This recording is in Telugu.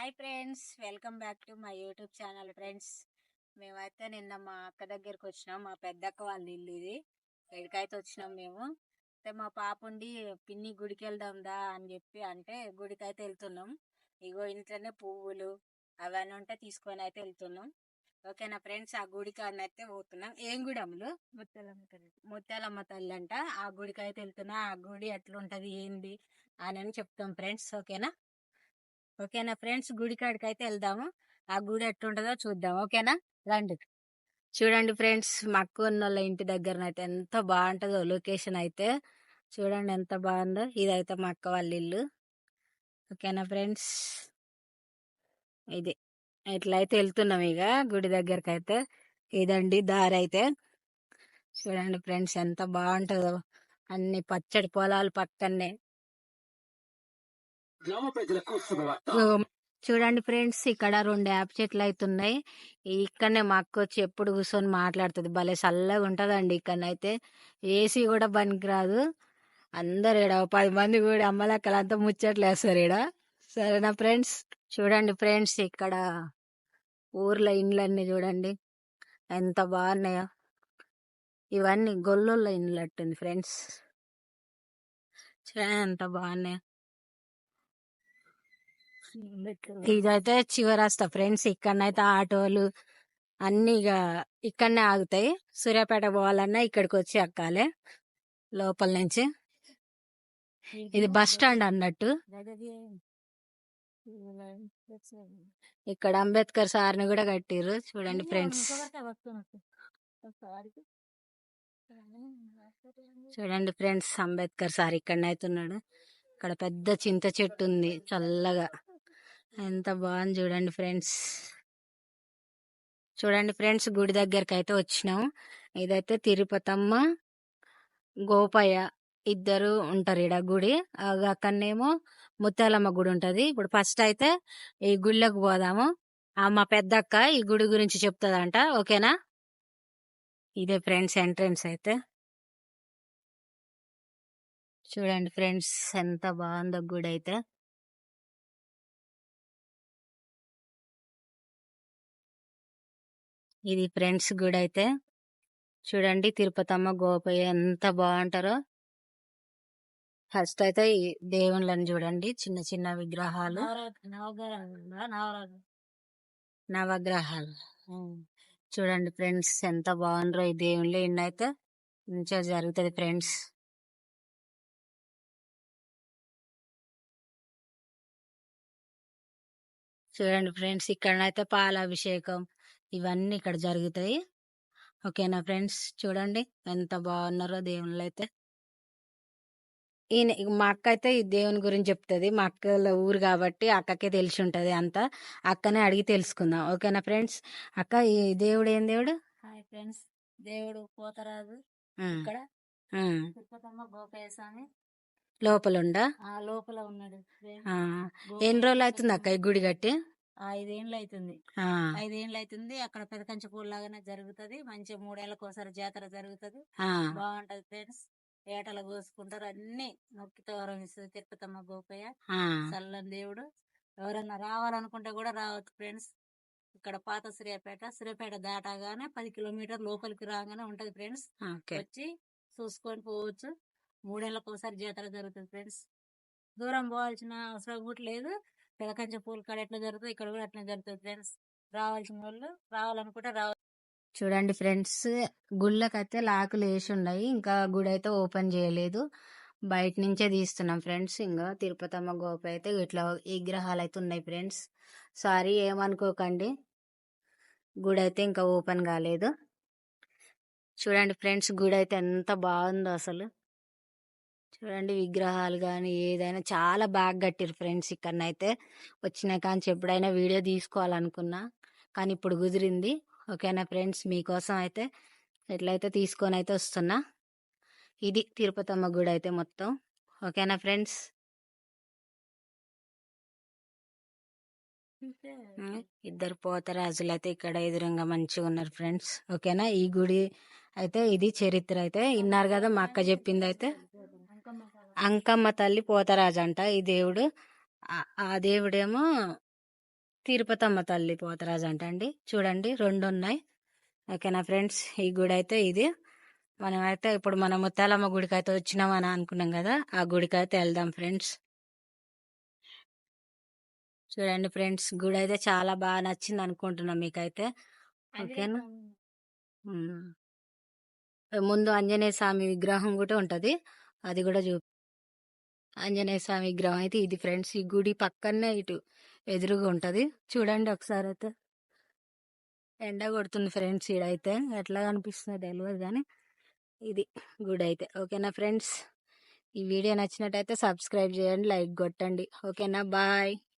Hi friends, welcome back to my YouTube channel friends. మేమైతే నిన్న మా అక్క దగ్గరికి వచ్చినాం. మా పెద్దక్క వాళ్ళ ఇల్లు ఇది. ఎక్కడికైతే వచ్చినాం మేము. అయితే మా పాప ఉండి పిన్ని గుడికి వెళ్దాం దా అని చెప్పి అంటే గుడికి అయితే వెళ్తున్నాం. ఇగో ఇంట్లోనే పువ్వులు అవన్నీ ఉంటే తీసుకొని అయితే వెళ్తున్నాం. ఓకేనా ఫ్రెండ్స్, ఆ గుడికి అయితే పోతున్నాం. ఏం గుడి అమ్ములు? ముత్యాలమ్మ తల్లి అంట. ఆ గుడికి అయితే వెళ్తున్నా. ఆ గుడి ఎట్లుంటది ఏంది అని చెప్తాం ఫ్రెండ్స్. ఓకేనా ఫ్రెండ్స్, గుడి కాడికి అయితే వెళ్దాము. ఆ గుడి ఎట్టుంటదో చూద్దాం. ఓకేనా, రండి. చూడండి ఫ్రెండ్స్, మా అక్క వాళ్ళ ఇంటి దగ్గరనైతే ఎంత బాగుంటుందో లొకేషన్ అయితే. చూడండి ఎంత బాగుందో. ఇదైతే మా అక్క వాళ్ళ ఇల్లు. ఓకేనా ఫ్రెండ్స్, ఇది ఇట్లయితే వెళ్తున్నాం ఇక గుడి దగ్గరకు అయితే. ఇదండి దారి అయితే. చూడండి ఫ్రెండ్స్ ఎంత బాగుంటుందో. అన్ని పచ్చడి పొలాలు పక్కనే. చూడండి ఫ్రెండ్స్, ఇక్కడ 2 యాప చెట్లు అయితే ఉన్నాయి. ఇక్కడనే మా అక్క వచ్చి ఎప్పుడు కూర్చొని మాట్లాడుతుంది. భలే చల్లగా ఉంటదండి ఇక్కడనైతే. ఏసీ కూడా పనికిరాదు. అందరు ఈడ 10 మంది కూడా అమ్మలక్కలంతా ముచ్చట్లు వేస్తారు ఈడ. సరేనా ఫ్రెండ్స్. చూడండి ఫ్రెండ్స్, ఇక్కడ ఊర్లో ఇండ్లన్నీ చూడండి ఎంత బాగున్నాయో. ఇవన్నీ గొల్లోళ్ళ ఇండ్లు అట్టుంది ఫ్రెండ్స్. చూడండి ఎంత బాగున్నాయో. ఇదైతే చివరస్తా ఫ్రెండ్స్. ఇక్కడనైతే ఆటోలు అన్ని ఇక్కడనే ఆగుతాయి. సూర్యాపేట పోవాలన్నా ఇక్కడికి వచ్చి ఎక్కాలి లోపల నుంచి. ఇది బస్ స్టాండ్ అన్నట్టు. ఇక్కడ అంబేద్కర్ సార్ని కూడా కట్టిర్రు. చూడండి ఫ్రెండ్స్, చూడండి ఫ్రెండ్స్, అంబేద్కర్ సార్ ఇక్కడనైతే ఉన్నాడు. ఇక్కడ పెద్ద చింత చెట్టు ఉంది చల్లగా. ఎంత బాగుంది చూడండి ఫ్రెండ్స్. చూడండి ఫ్రెండ్స్, గుడి దగ్గరికి అయితే వచ్చినాం. ఇదైతే తిరుపతమ్మ గోపయ్య ఇద్దరు ఉంటారు ఈడ గుడి. అక్కడనేమో ముత్యాలమ్మ గుడి ఉంటది. ఇప్పుడు ఫస్ట్ అయితే ఈ గుడిలోకి పోదాము. మా పెద్దక్క ఈ గుడి గురించి చెప్తుందంట. ఓకేనా. ఇదే ఫ్రెండ్స్ ఎంట్రన్స్ అయితే. చూడండి ఫ్రెండ్స్ ఎంత బాగుందో గుడి అయితే. ఇది ఫ్రెండ్స్ గుడి అయితే. చూడండి తిరుపతమ్మ గోపయ్య ఎంత బాగుంటారో. ఫస్ట్ అయితే ఈ దేవుళ్ళని చూడండి, చిన్న చిన్న విగ్రహాలు, నవగ్రహాలు. చూడండి ఫ్రెండ్స్ ఎంత బాగుండ్రో ఈ దేవుళ్ళు. ఇన్నైతే మంచిగా జరుగుతుంది ఫ్రెండ్స్. చూడండి ఫ్రెండ్స్, ఇక్కడనైతే పాలాభిషేకం ఇవన్నీ ఇక్కడ జరుగుతాయి. ఓకేనా ఫ్రెండ్స్, చూడండి ఎంత బాగున్నారో దేవుళ్ళు అయితే. మా అక్క అయితే ఈ దేవుని గురించి చెప్తుంది. మా అక్క ఊరు కాబట్టి అక్కకే తెలిసి ఉంటది అంతా. అక్కనే అడిగి తెలుసుకుందాం. ఓకేనా ఫ్రెండ్స్. అక్క, ఈ దేవుడు ఏం దేవుడు? హాయ్ ఫ్రెండ్స్, దేవుడు పోతరాజు. ఇక్కడ తిరుపతమ్మ గోపయ్య స్వామి లోపలుండా? లోపల ఉన్నాడు. ఎన్ని రోజులు అవుతుంది అక్క ఈ గుడి కట్టి? 5 ఏళ్ళు అవుతుంది. 5 ఏళ్ళు అవుతుంది. అక్కడ పెదకంచి పూల లాగానే జరుగుతుంది. మంచిగా 3 ఏళ్ళకి ఒకసారి జాతర జరుగుతుంది. బాగుంటది ఫ్రెండ్స్. ఏటలు కోసుకుంటారు. అన్ని మొక్కితో వరమిస్తుంది తిరుపతమ్మ గోపయ్య. చల్లని దేవుడు. ఎవరన్నా రావాలనుకుంటే కూడా రావచ్చు ఫ్రెండ్స్. ఇక్కడ పాత సూర్యాపేట దాటాగానే 10 కిలోమీటర్ లోపలికి రాగానే ఉంటది ఫ్రెండ్స్. వచ్చి చూసుకొని పోవచ్చు. 3 ఏళ్ళకి ఒకసారి జాతర జరుగుతుంది ఫ్రెండ్స్. దూరం పోవాల్సిన అవసరం కూడా లేదు. పెదకంచె పూల కాడ ఎట్లా జరుగుతుంది, ఇక్కడ కూడా అట్లా జరుగుతుంది ఫ్రెండ్స్. రావాల్సిన వాళ్ళు రావాలనుకుంటే రావాలి. చూడండి ఫ్రెండ్స్, గుళ్ళకైతే లాకులు వేసి ఉన్నాయి. ఇంకా గుడి అయితే ఓపెన్ చేయలేదు. బయట నుంచే తీస్తున్నాం ఫ్రెండ్స్. ఇంకా తిరుపతమ్మ గోప అయితే ఇట్లా విగ్రహాలు అయితే ఉన్నాయి ఫ్రెండ్స్. సారీ ఏమనుకోకండి, గుడి అయితే ఇంకా ఓపెన్ కాలేదు. చూడండి ఫ్రెండ్స్, గుడి అయితే ఎంత బాగుందో అసలు. చూడండి విగ్రహాలు కానీ ఏదైనా చాలా బాగా కట్టిరు ఫ్రెండ్స్. ఇక్కడనైతే వచ్చిన కాంచి ఎప్పుడైనా వీడియో తీసుకోవాలనుకున్నా కానీ ఇప్పుడు కుదిరింది. ఓకేనా ఫ్రెండ్స్, మీకోసం అయితే ఎట్లయితే తీసుకొని అయితే వస్తున్నా. ఇది తిరుపతమ్మ గుడి అయితే మొత్తం. ఓకేనా ఫ్రెండ్స్. ఇద్దరు పోతరాజులు అయితే ఇక్కడ ఎదురుగా మంచిగా ఉన్నారు ఫ్రెండ్స్. ఓకేనా. ఈ గుడి అయితే ఇది చరిత్ర అయితే విన్నారు కదా. మా అక్క చెప్పింది అయితే అంకమ్మ తల్లి పోతరాజు అంట ఈ దేవుడు. ఆ దేవుడేమో తిరుపతమ్మ తల్లి పోతరాజు అంట అండి. చూడండి 2 ఉన్నాయి. ఓకేనా ఫ్రెండ్స్, ఈ గుడి అయితే ఇది. మనమైతే ఇప్పుడు మనం ముత్యాలమ్మ గుడికి అయితే వచ్చినామని అనుకున్నాం కదా, ఆ గుడికి అయితే వెళ్దాం ఫ్రెండ్స్. చూడండి ఫ్రెండ్స్, గుడి అయితే చాలా బాగా నచ్చింది అనుకుంటున్నాం మీకైతే. ఓకేనా. ముందు ఆంజనేయ స్వామి విగ్రహం కూడా ఉంటది, అది కూడా ఆంజనేయ స్వామి విగ్రహం అయితే ఇది ఫ్రెండ్స్. ఈ గుడి పక్కనే ఇటు ఎదురుగా ఉంటది. చూడండి ఒకసారి అయితే. ఎండ కొడుతుంది ఫ్రెండ్స్, ఈడైతే ఎట్లా కనిపిస్తుందో తెలియదు కానీ ఇది గుడి అయితే. ఓకేనా ఫ్రెండ్స్, ఈ వీడియో నచ్చినట్టయితే సబ్స్క్రైబ్ చేయండి, లైక్ కొట్టండి. ఓకేనా, బాయ్.